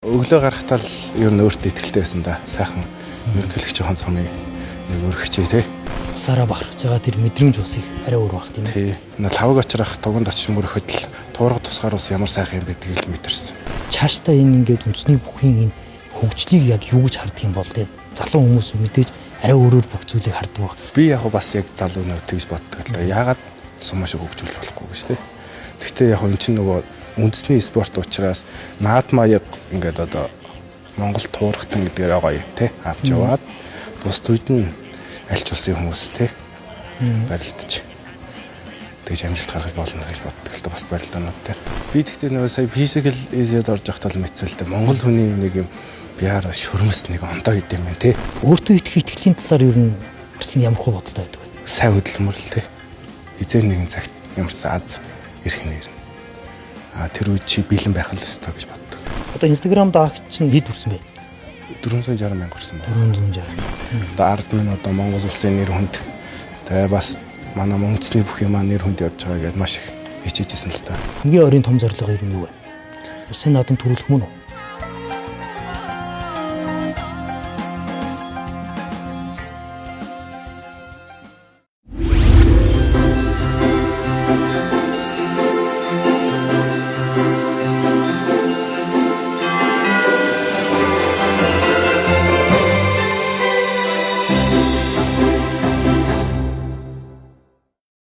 Өглөө гарахтаа л ер нь өөртөө ихтэй байсан да. Сайхан ерөнхийлөгч хон цомыг нэг өргөчээ тий. Усаараа бахархаж байгаа тэр мэдрэмж бас их арай өөр баг тийм Тий. ээ. Лавг очрох туганд очиж мөрөхөд л туурга тусгаар ус ямар сайхан юм байдгийг л мэдэрсэн. Цаашдаа энэ ингээд үндэсний бүхий энэ хөгжлийг яг юу гэж харддаг юм бол тий. Залуу хүмүүс мэдээж арай өөрөөр бүх зүйлийг харддаг баг. Би яг бас яг залуу нөө тэгж боддог л да. Яагаад сумаа шиг хөгжүүлж болохгүй гэж тий. Гэхдээ яг энэ чинь нөгөө үндэсний спорт учраас наадмаа яг ингээд одоо Монгол туурхтан гэдгээр гоё тий авч яваад бус үед нь аль ч улсын хүмүүс тий барилдаж тэгж амжилт гаргаж болно гэж боддог л да бас барилдаанууд дээр. Би тэгтээ нөгөө сая физикал эзэд орж явахтаа л мэдсэл дээ. Монгол хүний нэг юм биар шүрмэс нэг ондоо идэм байх тий. Өөртөө итгэхийн талаар ер нь арслан ямар хөө бодолтой байдаг вэ? Сайн хөдөлмөр л тий. Эзэн нэгэн цагт ямарсан аз ирэх нэр. Тэр үед чи бэлэн байх л ёстой гэж боддог. Одоо Instagram даагч чинь хэд хүрсэн бэ? 460 мянга хүрсэн байна. 460. Одоо ард минь одоо Монгол улсын нэр хүнд тэгээ бас манай мөнгөцний бүх юмаа нэр хүнд явж байгаа гэдээ маш их хичээжсэн л та. Хамгийн ойрын том зорилго ер нь юу вэ? Улсын наадам төрүүлэх мөн үү?